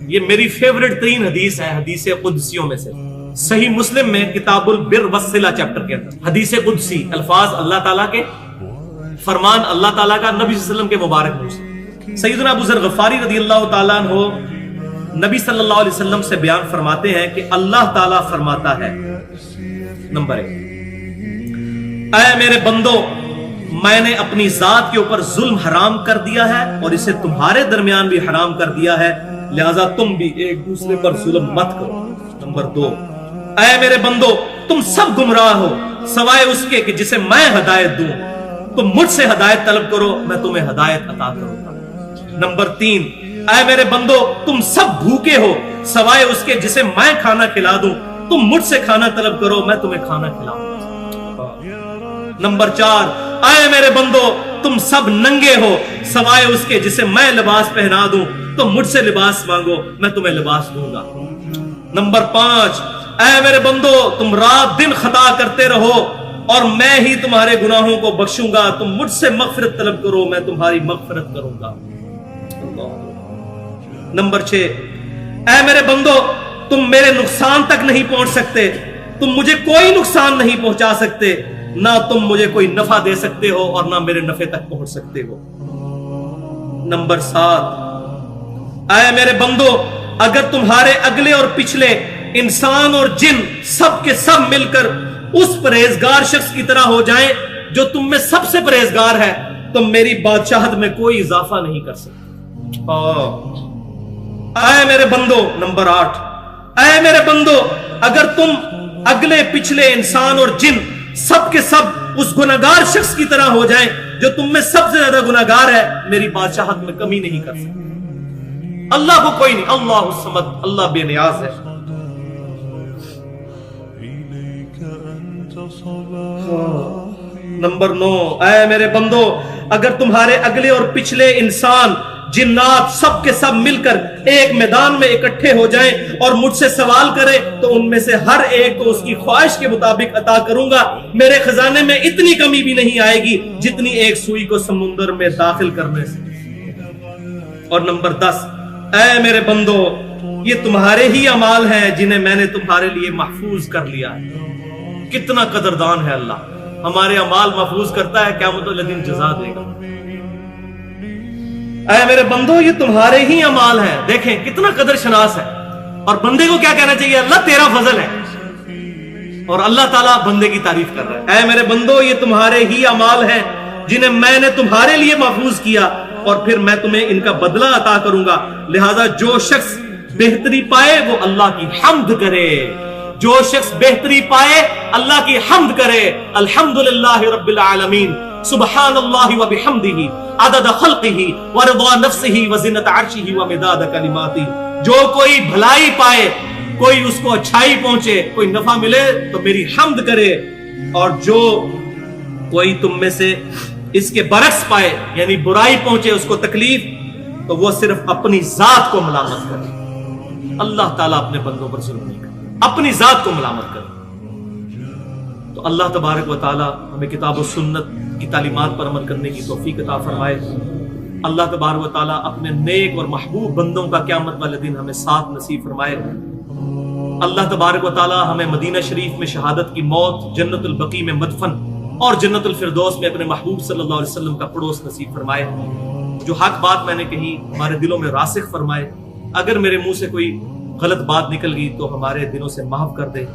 یہ میری فیوریٹ ترین حدیث ہے حدیث قدسیوں میں سے، صحیح مسلم میں کتاب البر والصلہ چیپٹر کے اندر حدیث قدسی، الفاظ اللہ تعالیٰ کے، فرمان اللہ تعالیٰ کا نبی صلی اللہ علیہ وسلم کے مبارک منہ سے۔ سیدنا ابو ذر غفاری رضی اللہ تعالیٰ عنہ نبی صلی اللہ علیہ وسلم سے بیان فرماتے ہیں کہ اللہ تعالیٰ فرماتا ہے، نمبر 1، اے میرے بندو، میں نے اپنی ذات کے اوپر ظلم حرام کر دیا ہے اور اسے تمہارے درمیان بھی حرام کر دیا ہے، لہذا تم بھی ایک دوسرے پر ظلم مت کرو۔ نمبر 2، اے میرے بندو، تم سب گمراہ ہو سوائے اس کے کہ جسے میں ہدایت دوں، تم مجھ سے ہدایت طلب کرو، میں تمہیں ہدایت عطا کروں گا۔ نمبر 3، اے میرے بندو، تم سب بھوکے ہو سوائے اس کے جسے میں کھانا کھلا دوں، تم مجھ سے کھانا طلب کرو، میں تمہیں کھانا کھلاؤں گا۔ نمبر 4، اے میرے بندو، تم سب ننگے ہو سوائے اس کے جسے میں لباس پہنا دوں، تم مجھ سے لباس مانگو، میں تمہیں لباس دوں گا۔ نمبر 5، اے میرے بندو، تم رات دن خطا کرتے رہو اور میں ہی تمہارے گناہوں کو بخشوں گا، تم مجھ سے مغفرت طلب کرو، میں تمہاری مغفرت کروں گا۔ نمبر 6، اے میرے بندو، تم میرے نقصان تک نہیں پہنچ سکتے، تم مجھے کوئی نقصان نہیں پہنچا سکتے، نہ تم مجھے کوئی نفع دے سکتے ہو اور نہ میرے نفع تک پہنچ سکتے ہو۔ نمبر 7، اے میرے بندو، اگر تمہارے اگلے اور پچھلے انسان اور جن سب کے سب مل کر اس پرہیزگار شخص کی طرح ہو جائیں جو تم میں سب سے پرہیزگار ہے، تم میری بادشاہت میں کوئی اضافہ نہیں کر سکتے۔ اے میرے بندو، نمبر 8، اے میرے بندو، اگر تم اگلے پچھلے انسان اور جن سب کے سب اس گناہگار شخص کی طرح ہو جائیں جو تم میں سب سے زیادہ گناہگار ہے، میری بادشاہت میں کمی نہیں کر سکتے۔ اللہ کو کوئی نہیں، اللہ الصمد، اللہ بے نیاز ہے۔ نمبر 9، اے میرے بندو، اگر تمہارے اگلے اور پچھلے انسان جنات سب کے سب مل کر ایک میدان میں اکٹھے ہو جائیں اور مجھ سے سوال کریں تو ان میں سے ہر ایک کو اس کی خواہش کے مطابق عطا کروں گا، میرے خزانے میں اتنی کمی بھی نہیں آئے گی جتنی ایک سوئی کو سمندر میں داخل کرنے سے۔ اور نمبر 10، اے میرے بندو، یہ تمہارے ہی اعمال ہیں جنہیں میں نے تمہارے لیے محفوظ کر لیا ہے۔ کتنا قدردان ہے اللہ، ہمارے اعمال محفوظ کرتا ہے، قیامت والے دن جزا دے گا۔ اے میرے بندو، یہ تمہارے ہی اعمال ہیں، دیکھیں کتنا قدر شناس ہے، اور بندے کو کیا کہنا چاہیے؟ اللہ تیرا فضل ہے، اور اللہ تعالیٰ بندے کی تعریف کر رہا ہے۔ اے میرے بندو، یہ تمہارے ہی اعمال ہیں جنہیں میں نے تمہارے لیے محفوظ کیا، اور پھر میں تمہیں ان کا بدلہ عطا کروں گا، لہذا جو شخص بہتری پائے وہ اللہ کی حمد کرے، جو شخص بہتری پائے اللہ کی حمد کرے۔ الحمدللہ رب العالمین، سبحان اللہ و بحمدہ عدد خلقہ ورضا نفسہ وزنت عرشہ ومداد کلماتہ۔ جو کوئی بھلائی پائے، کوئی اس کو اچھائی پہنچے، کوئی نفع ملے تو میری حمد کرے، اور جو کوئی تم میں سے اس کے برعکس پائے یعنی برائی پہنچے، اس کو تکلیف، تو وہ صرف اپنی ذات کو ملامت کرے۔ اللہ تعالیٰ اپنے بندوں پر ظلم نہیں کرے، اپنی ذات کو ملامت کرے۔ تو اللہ تبارک و تعالیٰ ہمیں کتاب و سنت کی تعلیمات پر عمل کرنے کی توفیق عطا فرمائے۔ اللہ تبارک و تعالیٰ اپنے نیک اور محبوب بندوں کا قیامت والے دن ہمیں ساتھ نصیب فرمائے۔ اللہ تبارک و تعالیٰ ہمیں مدینہ شریف میں شہادت کی موت، جنت البقیع میں مدفن اور جنت الفردوس میں اپنے محبوب صلی اللہ علیہ وسلم کا پڑوس نصیب فرمائے۔ جو حق بات میں نے کہی ہمارے دلوں میں راسخ فرمائے، اگر میرے منہ سے کوئی غلط بات نکل گئی تو ہمارے دلوں سے معاف کر دے۔